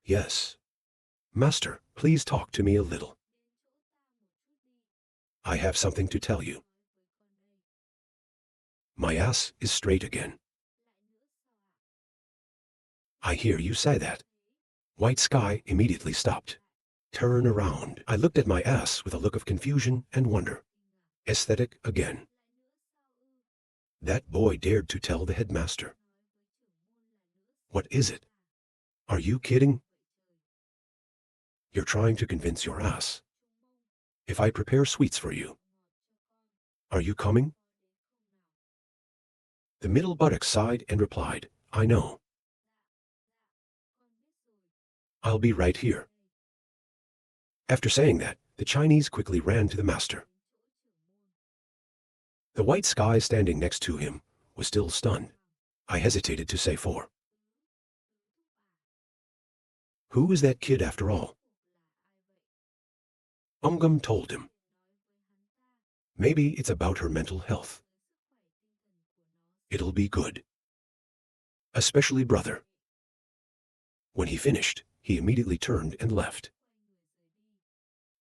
Yes. Master, please talk to me a little. I have something to tell you. My ass is straight again. I hear you say that. White Sky immediately stopped. Turn around. I looked at my ass with a look of confusion and wonder. Aesthetic again. That boy dared to tell the headmaster. What is it? Are you kidding? You're trying to convince your ass. If I prepare sweets for you. Are you coming? The middle buttock sighed and replied, I know. I'll be right here. After saying that, the Chinese quickly ran to the master. The White Sky standing next to him was still stunned. I hesitated to say for. Who is that kid after all? Umgum told him. Maybe it's about her mental health. It'll be good. Especially brother. When he finished, he immediately turned and left,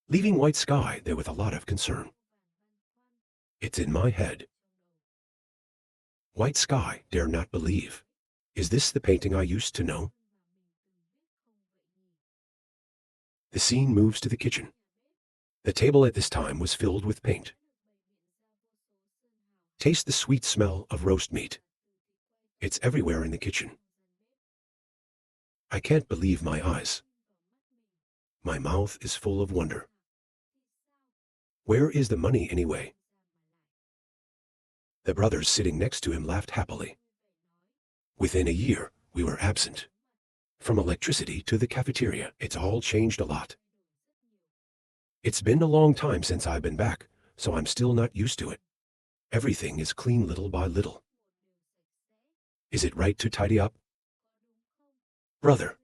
leaving White Sky there with a lot of concern. It's in my head. White Sky dare not believe. Is this the painting I used to know? The scene moves to the kitchen. The table at this time was filled with paint. Taste the sweet smell of roast meat. It's everywhere in the kitchen. I can't believe my eyes. My mouth is full of wonder. Where is the money anyway? The brothers sitting next to him laughed happily. Within a year, we were absent. From electricity to the cafeteria, it's all changed a lot. It's been a long time since I've been back, so I'm still not used to it. Everything is clean little by little. Is it right to tidy up? Brother,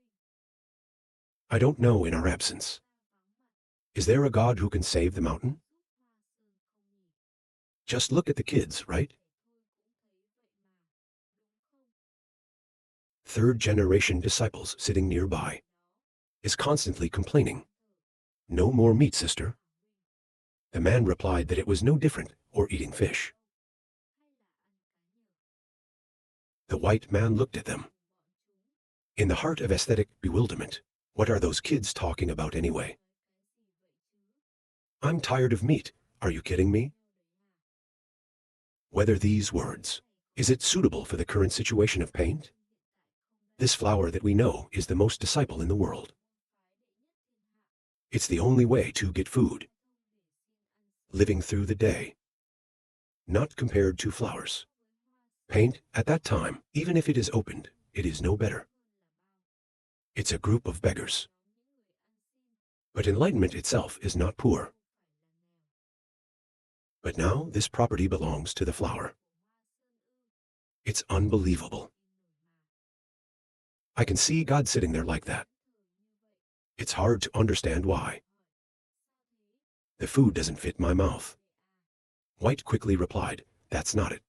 I don't know in our absence. Is there a God who can save the mountain? Just look at the kids, right? Third-generation disciples sitting nearby is constantly complaining. No more meat, sister. The man replied that it was no different or eating fish. The white man looked at them. In the heart of aesthetic bewilderment, what are those kids talking about anyway? I'm tired of meat. Are you kidding me? Whether these words, is it suitable for the current situation of paint? This flower that we know is the most disciple in the world. It's the only way to get food. Living through the day. Not compared to flowers. Paint, at that time, even if it is opened, it is no better. It's a group of beggars. But enlightenment itself is not poor. But now this property belongs to the flower. It's unbelievable. I can see God sitting there like that. It's hard to understand why. The food doesn't fit my mouth. White quickly replied, that's not it.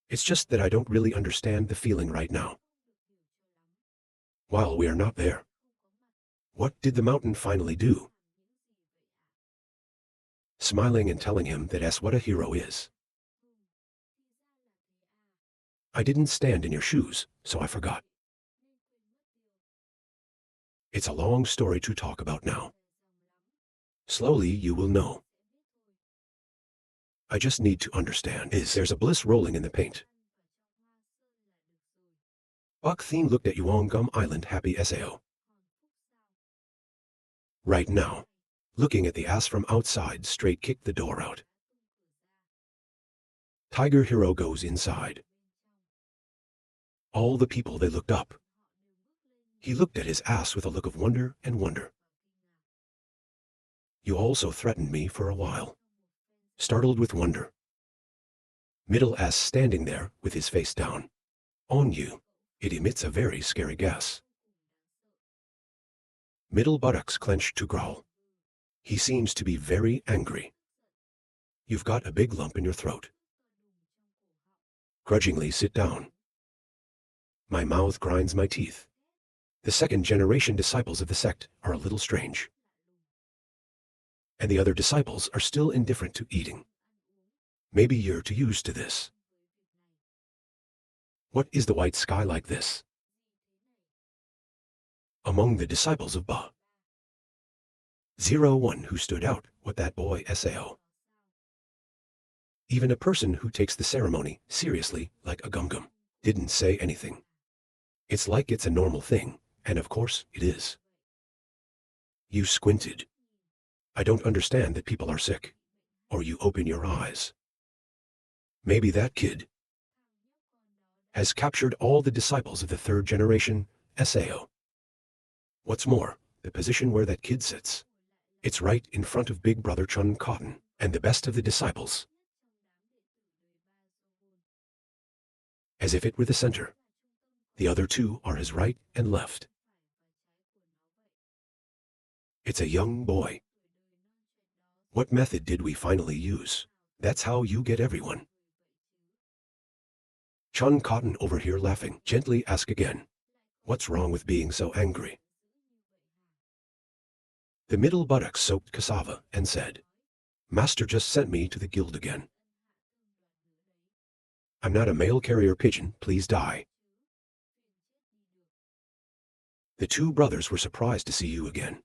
It's just that I don't really understand the feeling right now. While we are not there, what did the mountain finally do? Smiling and telling him that that's what a hero is. I didn't stand in your shoes, so I forgot. It's a long story to talk about now. Slowly you will know. I just need to understand there's a bliss rolling in the paint. Bok Thien looked at Yuongum Island Happy Sao. Right now, looking at the ass from outside, straight kicked the door out. Tiger Hero goes inside. All the people, they looked up. He looked at his ass with a look of wonder and wonder. You also threatened me for a while. Startled with wonder. Middle ass standing there with his face down. On you, it emits a very scary gas. Middle buttocks clenched to growl. He seems to be very angry. You've got a big lump in your throat. Grudgingly sit down. My mouth grinds my teeth. The second-generation disciples of the sect are a little strange. And the other disciples are still indifferent to eating. Maybe you're too used to this. What is the white sky like this? Among the disciples of Ba. 01 who stood out, what that boy Sao. Even a person who takes the ceremony seriously, like a gum-gum, didn't say anything. It's like it's a normal thing, and of course it is. You squinted. I don't understand that people are sick. Or you open your eyes. Maybe that kid has captured all the disciples of the third generation, Sao. What's more, the position where that kid sits, it's right in front of Big Brother Chun Cotton, and the best of the disciples. As if it were the center. The other two are his right and left. It's a young boy. What method did we finally use? That's how you get everyone. Chun Cotton over here laughing, gently ask again. What's wrong with being so angry? The middle buttocks soaked cassava and said, Master just sent me to the guild again. I'm not a mail carrier pigeon, please die. The two brothers were surprised to see you again.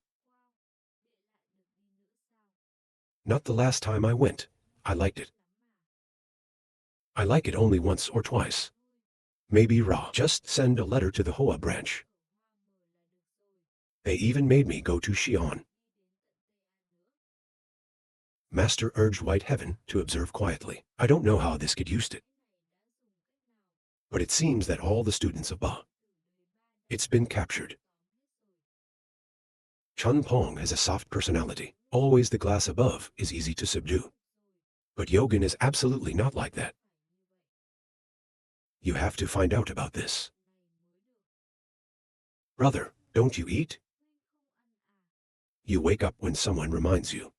Not the last time I went. I liked it. I like it only once or twice. Maybe Ra just send a letter to the Hoa branch. They even made me go to Xi'an. Master urged White Heaven to observe quietly. I don't know how this kid used it. But it seems that all the students of Ba, it's been captured. Chun Pong has a soft personality. Always the glass above is easy to subdue. But Yogan is absolutely not like that. You have to find out about this. Brother, don't you eat? You wake up when someone reminds you.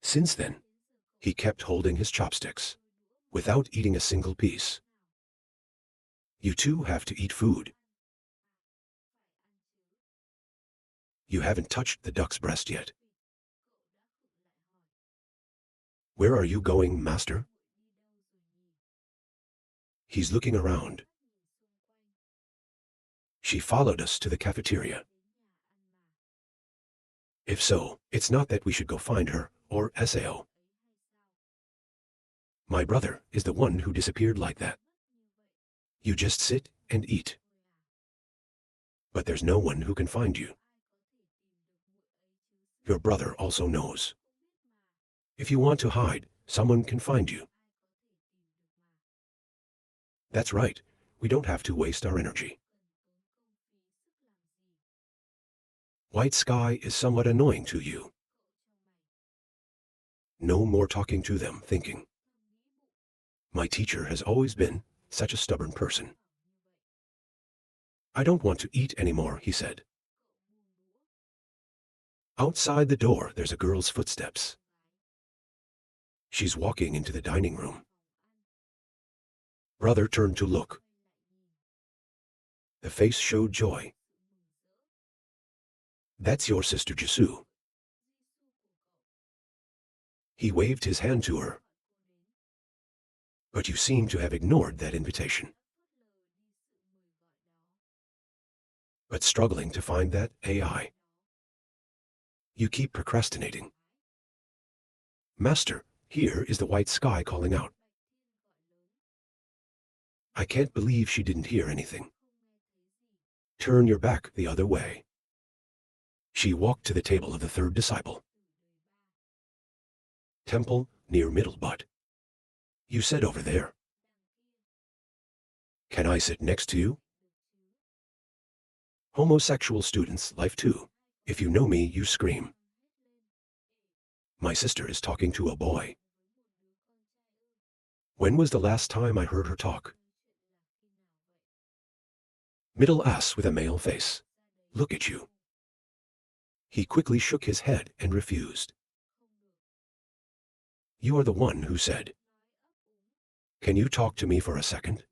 Since then, he kept holding his chopsticks, without eating a single piece. You too have to eat food. You haven't touched the duck's breast yet. Where are you going, Master? He's looking around. She followed us to the cafeteria. If so, it's not that we should go find her, or Sao. My brother is the one who disappeared like that. You just sit and eat. But there's no one who can find you. Your brother also knows. If you want to hide, someone can find you. That's right, we don't have to waste our energy. White sky is somewhat annoying to you. No more talking to them, thinking. My teacher has always been such a stubborn person. I don't want to eat anymore, he said. Outside the door, there's a girl's footsteps. She's walking into the dining room. Brother turned to look. The face showed joy. That's your sister Jisoo. He waved his hand to her. But you seem to have ignored that invitation. But struggling to find that AI. You keep procrastinating. Master, here is the white sky calling out. I can't believe she didn't hear anything. Turn your back the other way. She walked to the table of the third disciple. Temple near middle butt. You said over there. Can I sit next to you? Homosexual students, life too. If you know me, you scream. My sister is talking to a boy. When was the last time I heard her talk? Middle ass with a male face. Look at you. He quickly shook his head and refused. You are the one who said. Can you talk to me for a second?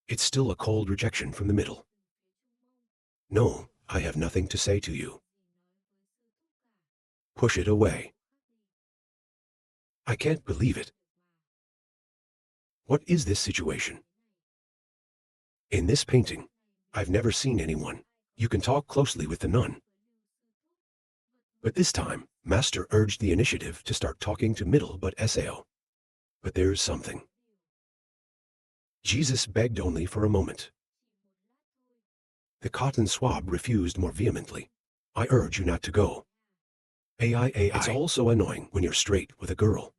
It's still a cold rejection from the middle. No, I have nothing to say to you. Push it away. I can't believe it. What is this situation? In this painting, I've never seen anyone. You can talk closely with the nun. But this time, Master urged the initiative to start talking to middle but Sao. But there's something. Jesus begged only for a moment. The cotton swab refused more vehemently. I urge you not to go. AI. It's all so annoying when you're straight with a girl.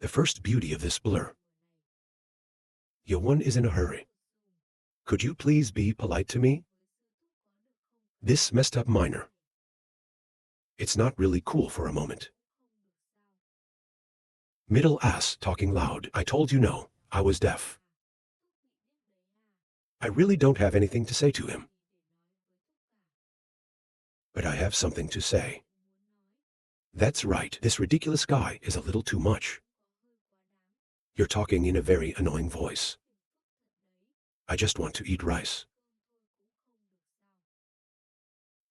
The first beauty of this blur. One is in a hurry. Could you please be polite to me? This messed up minor. It's not really cool for a moment. Middle ass talking loud. I told you no, I was deaf. I really don't have anything to say to him. But I have something to say. That's right, this ridiculous guy is a little too much. You're talking in a very annoying voice. I just want to eat rice.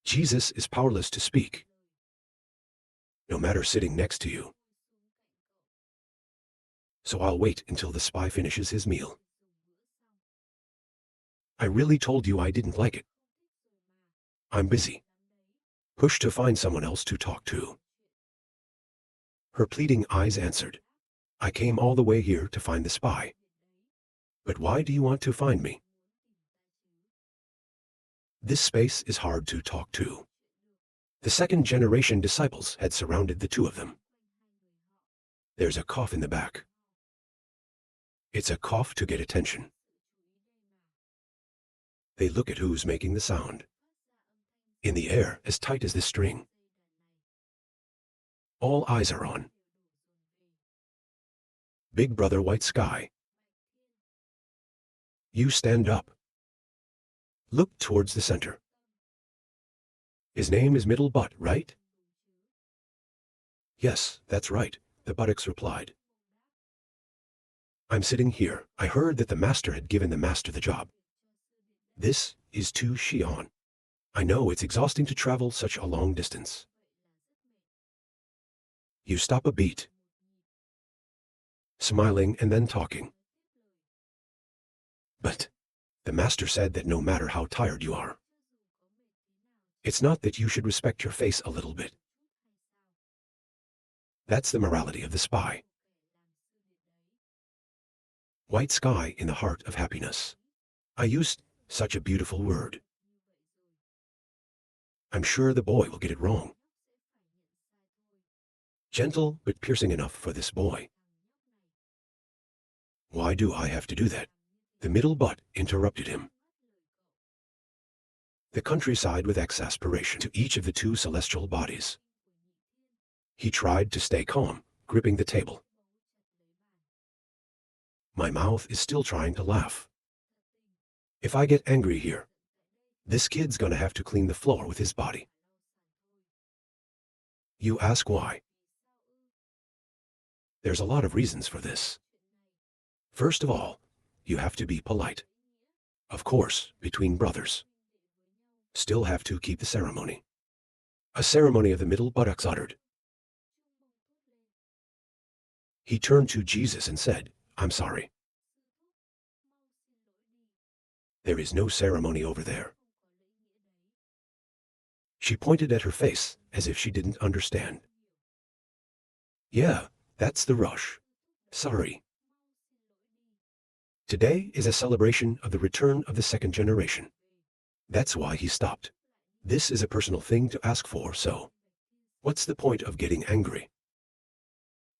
Jesus is powerless to speak. No matter sitting next to you. So I'll wait until the spy finishes his meal. I really told you I didn't like it. I'm busy. Push to find someone else to talk to. Her pleading eyes answered. I came all the way here to find the spy. But why do you want to find me? This space is hard to talk to. The second-generation disciples had surrounded the two of them. There's a cough in the back. It's a cough to get attention. They look at who's making the sound. In the air, as tight as this string. All eyes are on. Big brother white sky. You stand up. Look towards the center. His name is Middle Butt, right? Yes, that's right, the buttocks replied. I'm sitting here. I heard that the master had given the master the job. This is to Xi'an. I know it's exhausting to travel such a long distance. You stop a beat. Smiling and then talking. But the master said that no matter how tired you are, it's not that you should respect your face a little bit. That's the morality of the spy. White sky in the heart of happiness. I used such a beautiful word. I'm sure the boy will get it wrong. Gentle but piercing enough for this boy. Why do I have to do that? The middle butt interrupted him. The countryside with exasperation to each of the two celestial bodies. He tried to stay calm, gripping the table. My mouth is still trying to laugh. If I get angry here, this kid's gonna have to clean the floor with his body. You ask why? There's a lot of reasons for this. First of all, you have to be polite. Of course, between brothers. Still have to keep the ceremony. A ceremony of the middle buttocks uttered. He turned to Jesus and said, I'm sorry. There is no ceremony over there. She pointed at her face as if she didn't understand. Yeah, that's the rush. Sorry. Today is a celebration of the return of the second generation. That's why he stopped. This is a personal thing to ask for, so what's the point of getting angry?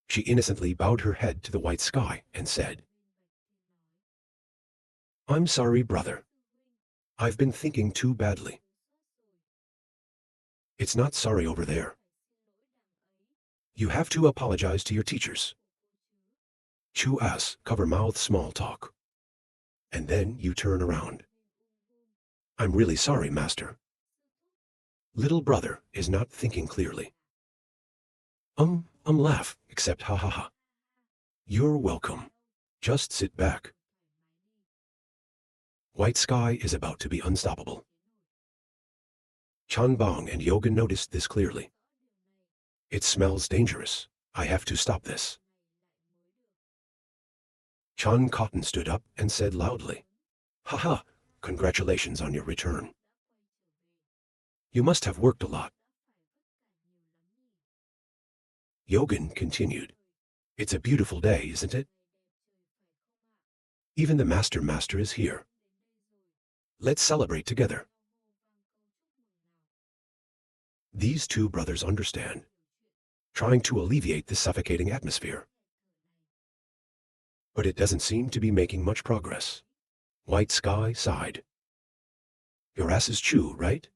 She innocently bowed her head to the white sky and said, I'm sorry, brother. I've been thinking too badly. It's not sorry over there. You have to apologize to your teachers. Chew ass, cover mouth small talk. And then you turn around. I'm really sorry, master. Little brother is not thinking clearly. Laugh, except ha ha ha. You're welcome. Just sit back. White sky is about to be unstoppable. Chanbong and Yogan noticed this clearly. It smells dangerous. I have to stop this. Chan Cotton stood up and said loudly, "Haha, congratulations on your return. You must have worked a lot." Yogan continued, "It's a beautiful day, isn't it? Even the Master is here. Let's celebrate together." These two brothers understand, trying to alleviate the suffocating atmosphere. But it doesn't seem to be making much progress. White Sky sighed. "Your ass is Chu, right?"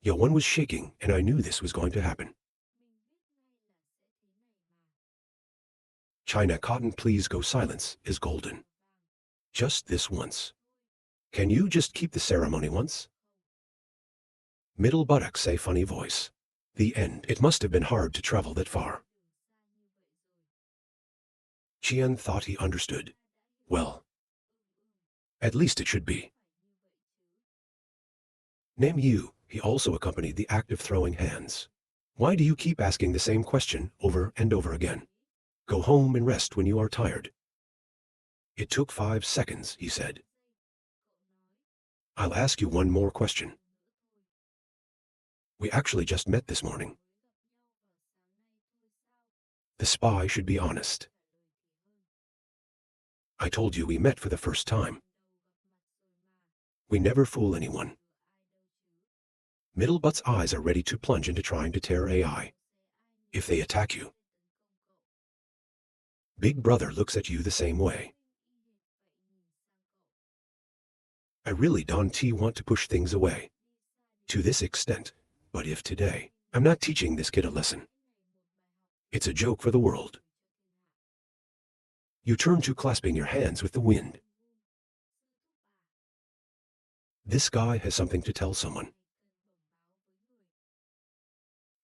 One was shaking, and I knew this was going to happen. China Cotton, please go, silence is golden. Just this once. Can you just keep the ceremony once? Middle buttock say funny voice. The end. It must have been hard to travel that far. Qian thought he understood. Well, at least it should be. Nam Yu, he also accompanied the act of throwing hands. Why do you keep asking the same question over and over again? Go home and rest when you are tired. It took 5 seconds, he said. I'll ask you one more question. We actually just met this morning. The spy should be honest. I told you we met for the first time. We never fool anyone. Middlebutt's eyes are ready to plunge into trying to tear AI. If they attack you. Big brother looks at you the same way. I really don't want to push things away. To this extent, but if today, I'm not teaching this kid a lesson. It's a joke for the world. You turn to clasping your hands with the wind. This guy has something to tell someone.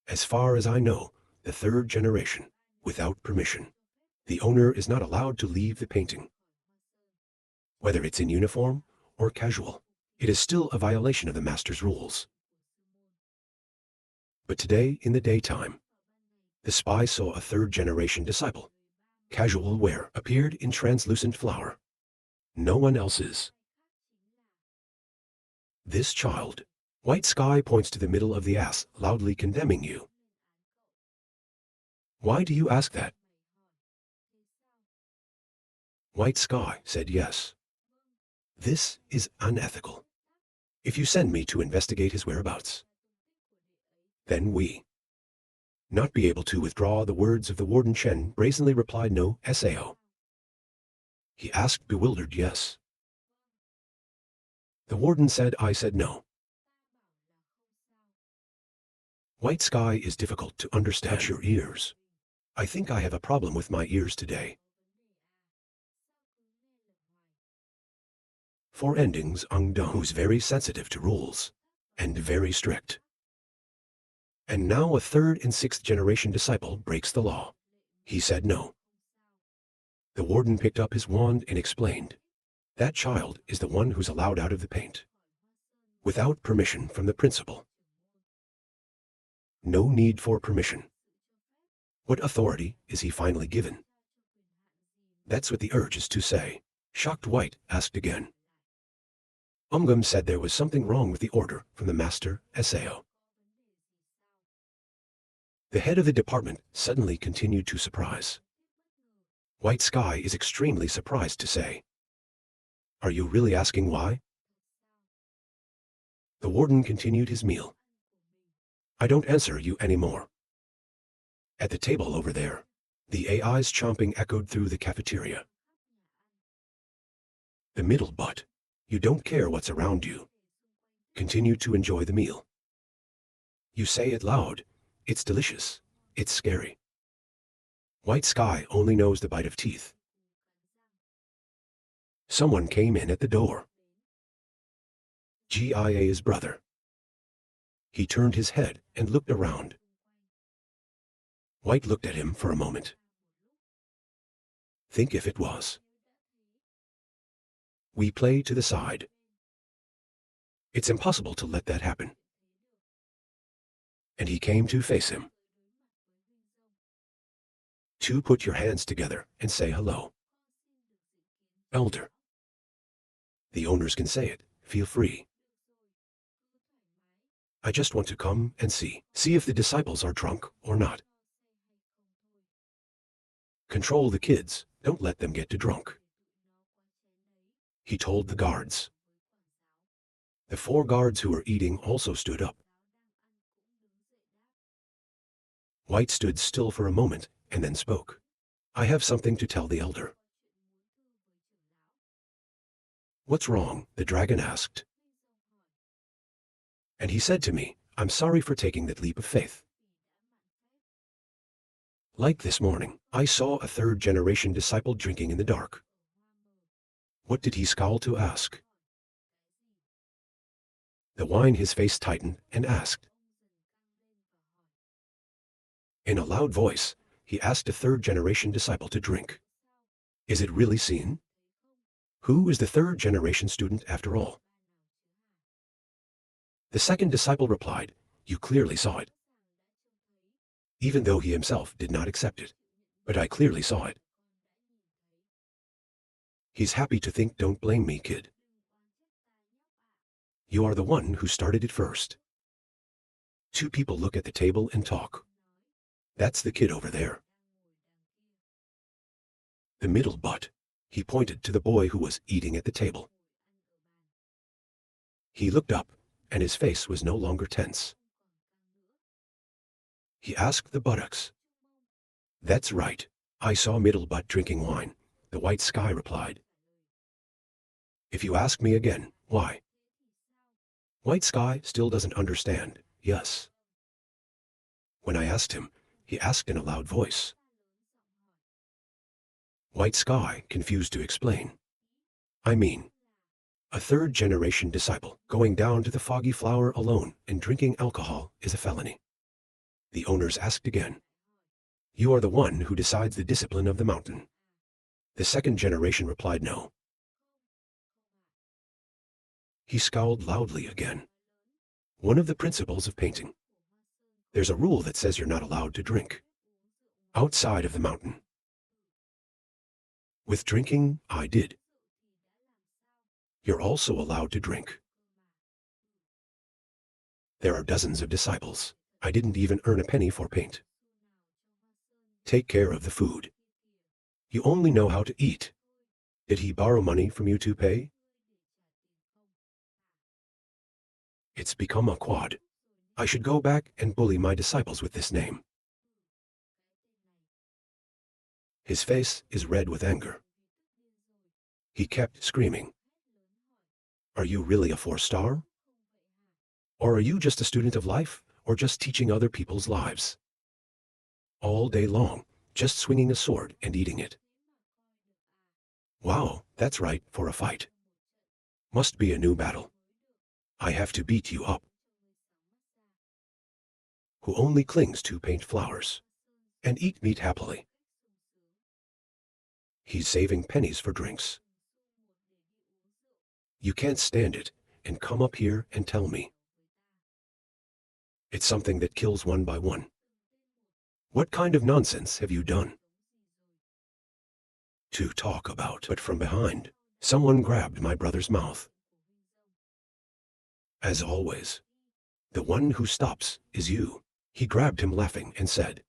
As far as I know, the 3rd generation, without permission, the owner is not allowed to leave the painting. Whether it's in uniform or casual, it is still a violation of the master's rules. But today, in the daytime, the spy saw a 3rd generation disciple. Casual wear appeared in translucent flower. No one else's. This child. White Sky points to the middle of the ass, loudly condemning you. Why do you ask that? White Sky said yes. This is unethical. If you send me to investigate his whereabouts, then we not be able to withdraw. The words of the warden Chen brazenly replied no, Sao. He asked bewildered yes. The warden said I said no. White Sky is difficult to understand. Touch your ears. I think I have a problem with my ears today. 4 endings Dong, who's very sensitive to rules and very strict. And now a 3rd and 6th generation disciple breaks the law. He said no. The warden picked up his wand and explained. That child is the one who's allowed out of the paint. Without permission from the principal. No need for permission. What authority is he finally given? That's what the urge is to say. Shocked White asked again. Umgum said there was something wrong with the order from the master, Sao. The head of the department suddenly continued to surprise. White Sky is extremely surprised to say. Are you really asking why? The warden continued his meal. I don't answer you anymore. At the table over there, the AI's chomping echoed through the cafeteria. The middle butt. You don't care what's around you. Continue to enjoy the meal. You say it loud. It's delicious. It's scary. White Sky only knows the bite of teeth. Someone came in at the door. GIA's brother. He turned his head and looked around. White looked at him for a moment. Think if it was. We play to the side. It's impossible to let that happen. And he came to face him. To put your hands together and say hello. Elder. The owners can say it. Feel free. I just want to come and see if the disciples are drunk or not. Control the kids. Don't let them get too drunk. He told the guards. The 4 guards who were eating also stood up. White stood still for a moment and then spoke. I have something to tell the elder. What's wrong? The dragon asked. And he said to me, I'm sorry for taking that leap of faith. Like this morning, I saw a 3rd-generation disciple drinking in the dark. What did he scowl to ask? The wine his face tightened and asked. In a loud voice, he asked a 3rd-generation disciple to drink. Is it really seen? Who is the 3rd-generation student after all? The 2nd disciple replied, You clearly saw it. Even though he himself did not accept it. But I clearly saw it. He's happy to think, don't blame me, kid. You are the one who started it first. 2 people look at the table and talk. That's the kid over there. The middle butt. He pointed to the boy who was eating at the table. He looked up, and his face was no longer tense. He asked the buttocks. That's right. I saw middle butt drinking wine, the white sky replied. If you ask me again, why? White sky still doesn't understand, yes. When I asked him, he asked in a loud voice. White sky confused to explain. I mean, a 3rd-generation disciple going down to the foggy flower alone and drinking alcohol is a felony. The owners asked again. You are the one who decides the discipline of the mountain. The 2nd generation replied no. He scowled loudly again. One of the principles of painting. There's a rule that says you're not allowed to drink. Outside of the mountain. With drinking, I did. You're also allowed to drink. There are dozens of disciples. I didn't even earn a penny for paint. Take care of the food. You only know how to eat. Did he borrow money from you to pay? It's become a quad. I should go back and bully my disciples with this name. His face is red with anger. He kept screaming. Are you really a 4-star? Or are you just a student of life, or just teaching other people's lives? All day long, just swinging a sword and eating it. Wow, that's right, for a fight. Must be a new battle. I have to beat you up. Who only clings to paint flowers and eat meat happily. He's saving pennies for drinks. You can't stand it and come up here and tell me. It's something that kills one by one. What kind of nonsense have you done? To talk about, but from behind, someone grabbed my brother's mouth. As always, the one who stops is you. He grabbed him laughing and said,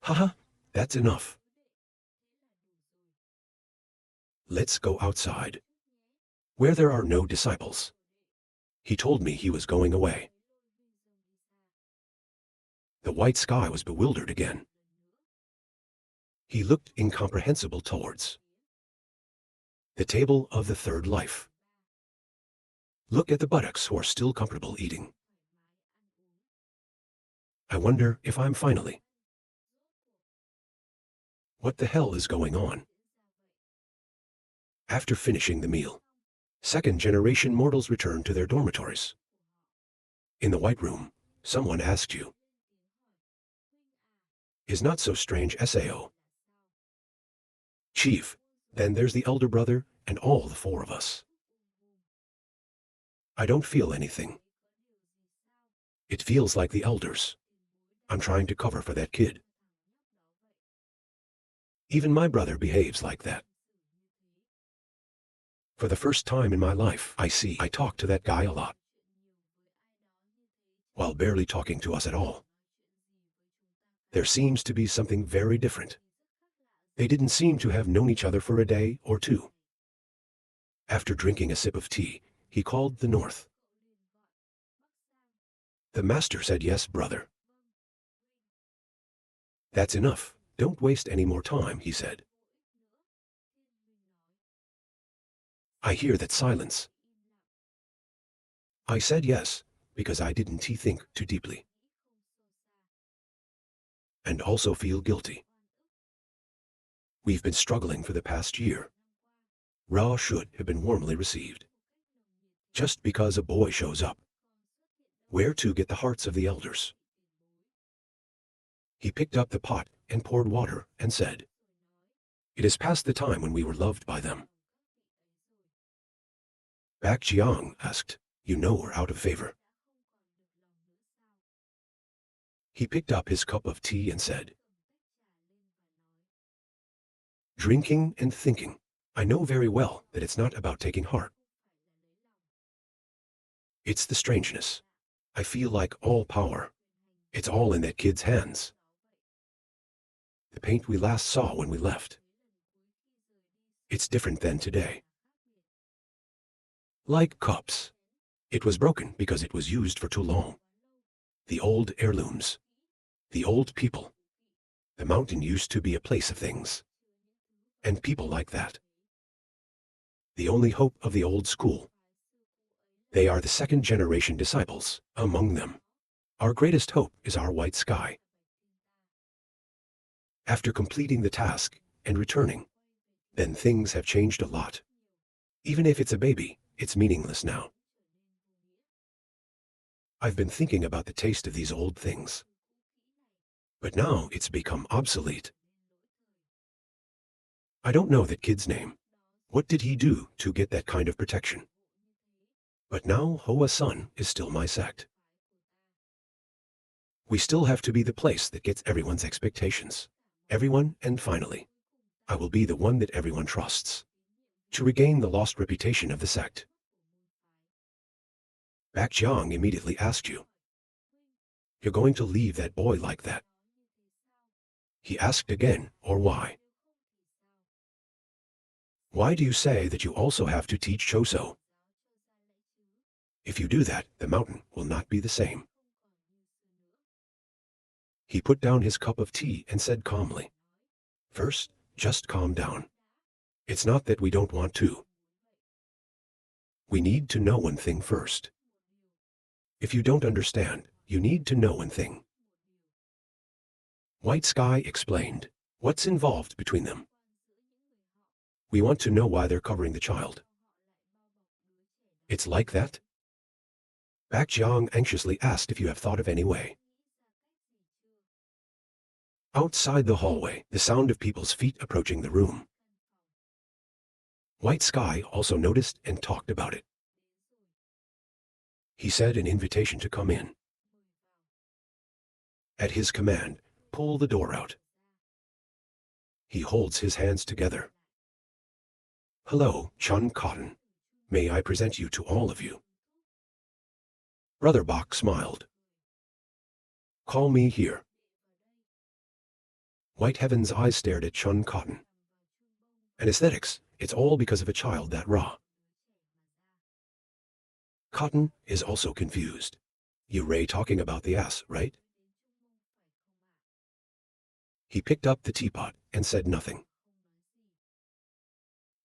Haha, that's enough. Let's go outside, where there are no disciples. He told me he was going away. The white sky was bewildered again. He looked incomprehensible towards the table of the 3rd life. Look at the buttocks who are still comfortable eating. I wonder if I'm finally. What the hell is going on? After finishing the meal, 2nd-generation mortals returned to their dormitories. In the White Room, someone asked you. Is not so strange, Sao. Chief, then there's the elder brother and all the four of us. I don't feel anything. It feels like the elders. I'm trying to cover for that kid. Even my brother behaves like that. For the first time in my life, I talk to that guy a lot, while barely talking to us at all. There seems to be something very different. They didn't seem to have known each other for a day or two. After drinking a sip of tea, he called the north. The master said, "Yes, brother." "That's enough. Don't waste any more time," he said. "I hear that silence." I said yes, because I didn't think too deeply. And also feel guilty. We've been struggling for the past year. Ra should have been warmly received. Just because a boy shows up. Where to get the hearts of the elders? He picked up the pot and poured water and said, "It is past the time when we were loved by them." Baek Jiang asked, "You know we're out of favor." He picked up his cup of tea and said, "Drinking and thinking. I know very well that it's not about taking heart. It's the strangeness. I feel like all power. It's all in that kid's hands. The paint we last saw when we left. It's different than today. Like cups. It was broken because it was used for too long. The old heirlooms. The old people. The mountain used to be a place of things. And people like that. The only hope of the old school. They are the second-generation disciples among them. Our greatest hope is our white sky. After completing the task and returning, then things have changed a lot. Even if it's a baby, it's meaningless now. I've been thinking about the taste of these old things. But now it's become obsolete. I don't know that kid's name. What did he do to get that kind of protection? But now Hoa Sun is still my sect. We still have to be the place that gets everyone's expectations. Everyone, and finally, I will be the one that everyone trusts. To regain the lost reputation of the sect. Baek Jiang immediately asked you. You're going to leave that boy like that? He asked again, or why? Why do you say that you also have to teach Choso? If you do that, the mountain will not be the same. He put down his cup of tea and said calmly, "First, just calm down. It's not that we don't want to. We need to know one thing first. If you don't understand, you need to know one thing." White Sky explained, "What's involved between them? We want to know why they're covering the child." It's like that? Baek Jiang anxiously asked if you have thought of any way. Outside the hallway, the sound of people's feet approaching the room. White Sky also noticed and talked about it. He said an invitation to come in. At his command, pull the door out. He holds his hands together. "Hello, Chun Cotton. May I present you to all of you?" Brother Bok smiled. "Call me here." White Heaven's eyes stared at Chun Cotton. Anesthetics, it's all because of a child that raw. Cotton is also confused. You Ray talking about the ass, right? He picked up the teapot and said nothing.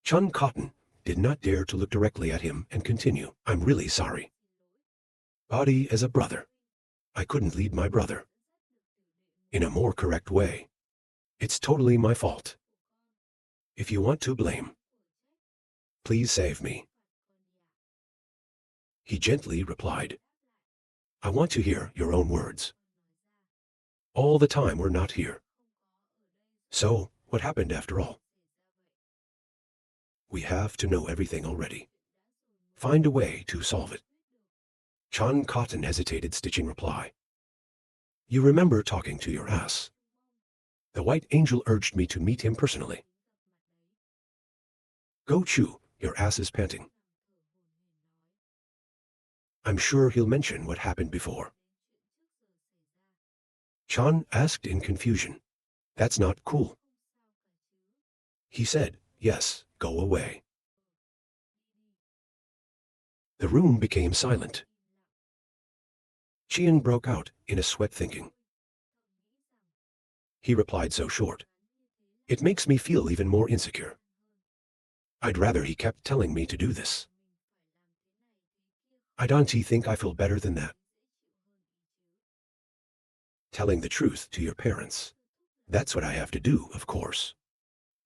Chun Cotton did not dare to look directly at him and continue, "I'm really sorry. Body as a brother. I couldn't lead my brother in a more correct way. It's totally my fault. If you want to blame, please save me." He gently replied, "I want to hear your own words. All the time we're not here. So, what happened after all?" We have to know everything already. Find a way to solve it. Chan Cotton hesitated, stitching reply. You remember talking to your ass. The White Angel urged me to meet him personally. Go chew, your ass is panting. I'm sure he'll mention what happened before. Chan asked in confusion. That's not cool. He said, yes, go away. The room became silent. Chien broke out in a sweat, thinking. He replied so short. It makes me feel even more insecure. I'd rather he kept telling me to do this. I don't think I feel better than that. Telling the truth to your parents. That's what I have to do, of course.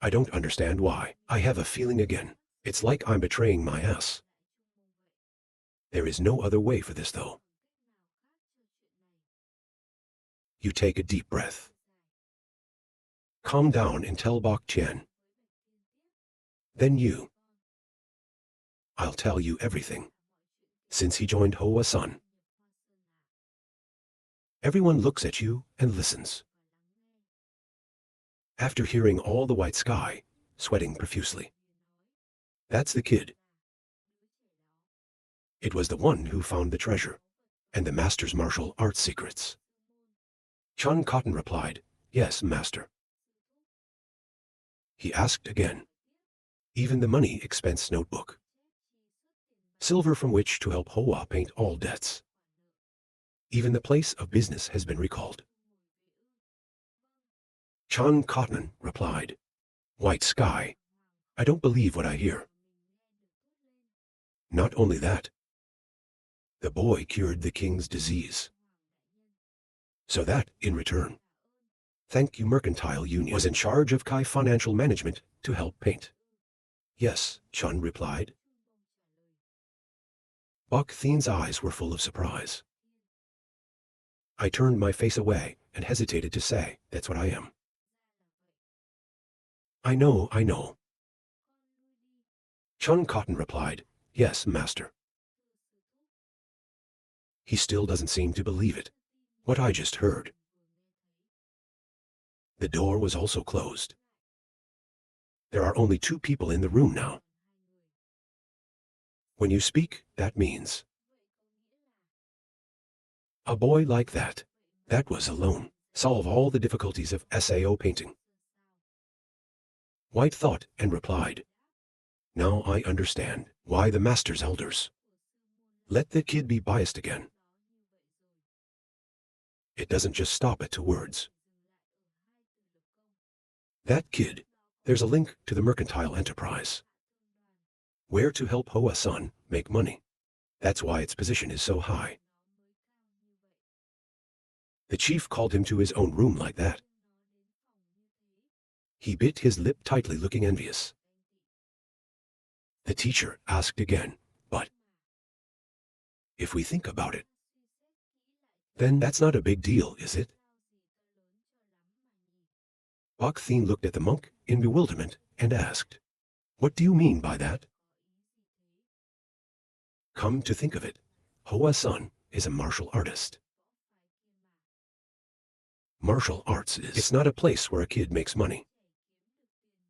I don't understand why. I have a feeling again. It's like I'm betraying my ass. There is no other way for this, though. You take a deep breath. Calm down and tell Bok Tian. Then you. I'll tell you everything. Since he joined Hoa Sun. Everyone looks at you and listens. After hearing all, the White Sky, sweating profusely. That's the kid. It was the one who found the treasure, and the master's martial arts secrets. Chun Cotton replied, yes, master. He asked again. Even the money expense notebook. Silver from which to help Hoa paint all debts. Even the place of business has been recalled. Chun Cotton replied, White Sky, I don't believe what I hear. Not only that, the boy cured the king's disease. So that, in return, thank you Mercantile Union was in charge of Kai financial management to help paint. Yes, Chun replied. Bok Thien's eyes were full of surprise. I turned my face away and hesitated to say, that's what I am. I know. Chun Cotton replied, yes, master. He still doesn't seem to believe it, what I just heard. The door was also closed. There are only 2 people in the room now. When you speak, that means. A boy like that was alone, solve all the difficulties of SAO painting. White thought and replied, now I understand why the master's elders let the kid be biased again. It doesn't just stop at 2 words. That kid, there's a link to the mercantile enterprise. Where to help Hoa Sun make money. That's why its position is so high. The chief called him to his own room like that. He bit his lip tightly, looking envious. The teacher asked again, but if we think about it, then that's not a big deal, is it? Bok Thien looked at the monk in bewilderment and asked, what do you mean by that? Come to think of it, Hoa Sun is a martial artist. Martial arts is, it's not a place where a kid makes money.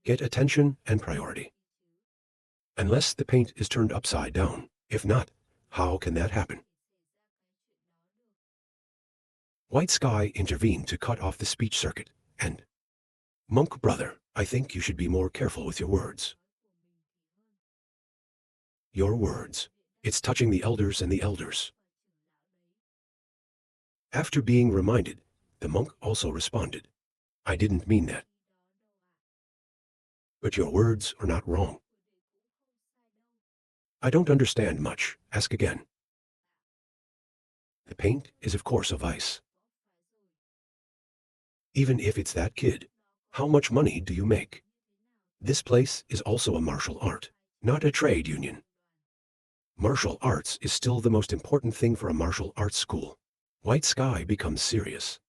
Get attention and priority. Unless the paint is turned upside down. If not, how can that happen? White Sky intervened to cut off the speech circuit, and, Monk brother, I think you should be more careful with your words. Your words. It's touching the elders and the elders. After being reminded, the monk also responded, I didn't mean that. But your words are not wrong. I don't understand much. Ask again. The paint is of course of ice. Even if it's that kid, how much money do you make? This place is also a martial art, not a trade union. Martial arts is still the most important thing for a martial arts school. White Sky becomes serious.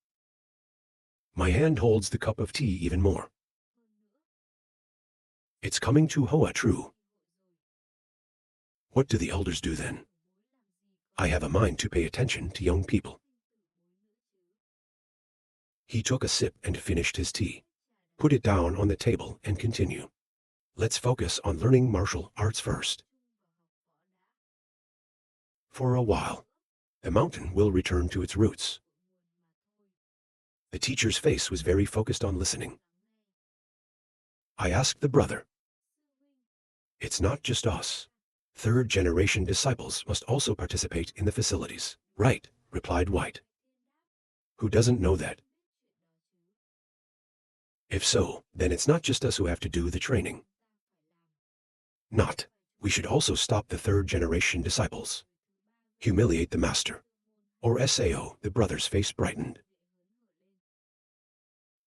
My hand holds the cup of tea even more. It's coming to Hoa true. What do the elders do then? I have a mind to pay attention to young people. He took a sip and finished his tea. Put it down on the table and continue. Let's focus on learning martial arts first. For a while, the mountain will return to its roots. The teacher's face was very focused on listening. I asked the brother. It's not just us. Third-generation disciples must also participate in the facilities. Right, replied White. Who doesn't know that? If so, then it's not just us who have to do the training. Not. We should also stop the third-generation disciples. Humiliate the master. Or SAO, the brother's face brightened.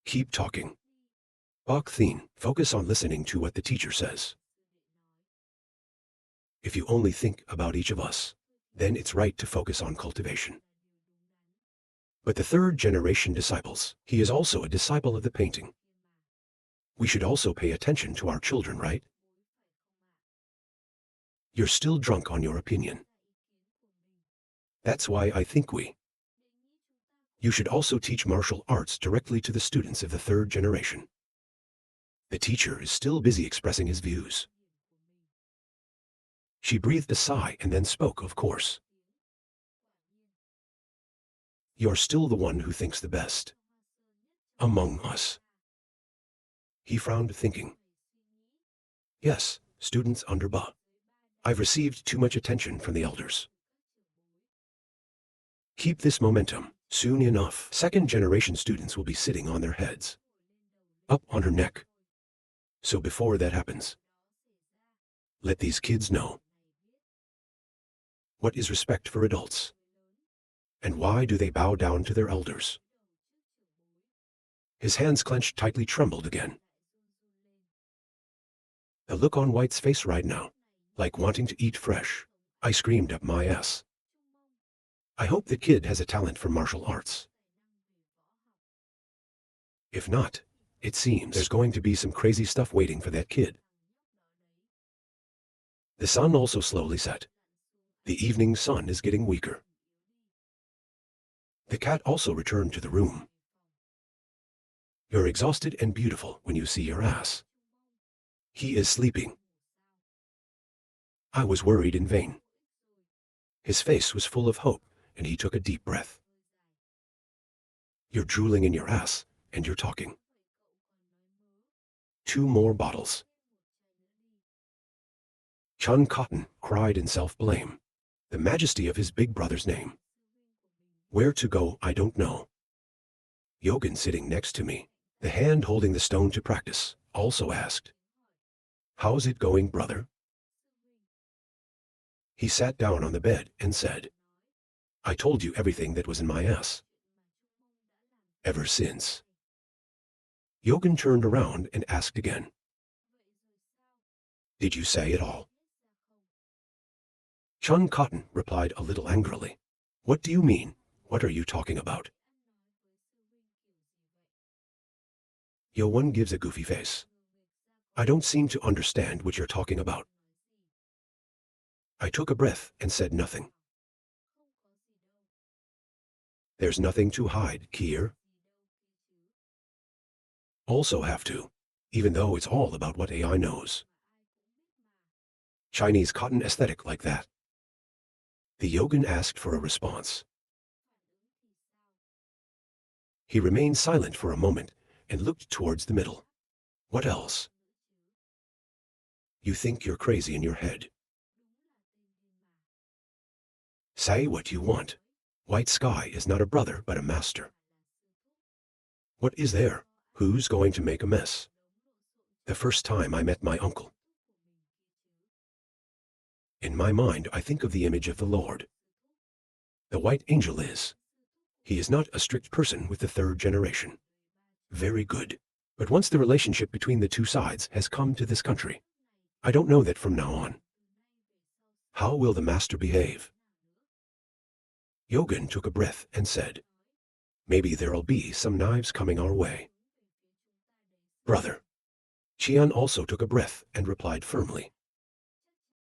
Keep talking. Bok Thin, focus on listening to what the teacher says. If you only think about each of us, then it's right to focus on cultivation. But the third-generation disciples, he is also a disciple of the painting. We should also pay attention to our children, right? You're still drunk on your opinion. That's why I think you should also teach martial arts directly to the students of the third generation. The teacher is still busy expressing his views. She breathed a sigh and then spoke, of course. You're still the one who thinks the best among us. He frowned, thinking. Yes, students under Ba. I've received too much attention from the elders. Keep this momentum. Soon enough, second-generation students will be sitting on their heads, up on her neck. So before that happens, let these kids know. What is respect for adults? And why do they bow down to their elders? His hands clenched tightly, trembled again. The look on White's face right now, like wanting to eat fresh ice cream up my ass. I hope the kid has a talent for martial arts. If not, it seems there's going to be some crazy stuff waiting for that kid. The sun also slowly set. The evening sun is getting weaker. The cat also returned to the room. You're exhausted and beautiful when you see your ass. He is sleeping. I was worried in vain. His face was full of hope, and he took a deep breath. You're drooling in your ass, and you're talking. 2 more bottles. Chun Cotton cried in self-blame. The majesty of his big brother's name. Where to go, I don't know. Yogan, sitting next to me, the hand holding the stone to practice, also asked, How's it going, brother? He sat down on the bed and said, I told you everything that was in my ass. Ever since. Yogan turned around and asked again, Did you say it all? Chun Cotton replied a little angrily. What do you mean? What are you talking about? Yowan gives a goofy face. I don't seem to understand what you're talking about. I took a breath and said nothing. There's nothing to hide, Kier. Also have to, even though it's all about what AI knows. Chinese cotton aesthetic like that. The Yogan asked for a response. He remained silent for a moment and looked towards the middle. What else? You think you're crazy in your head. Say what you want. White Sky is not a brother but a master. What is there? Who's going to make a mess? The first time I met my uncle. In my mind, I think of the image of the Lord. The white angel is. He is not a strict person with the third generation. Very good. But once the relationship between the two sides has come to this country, I don't know that from now on. How will the master behave? Yogan took a breath and said, Maybe there'll be some knives coming our way. Brother, Qian also took a breath and replied firmly.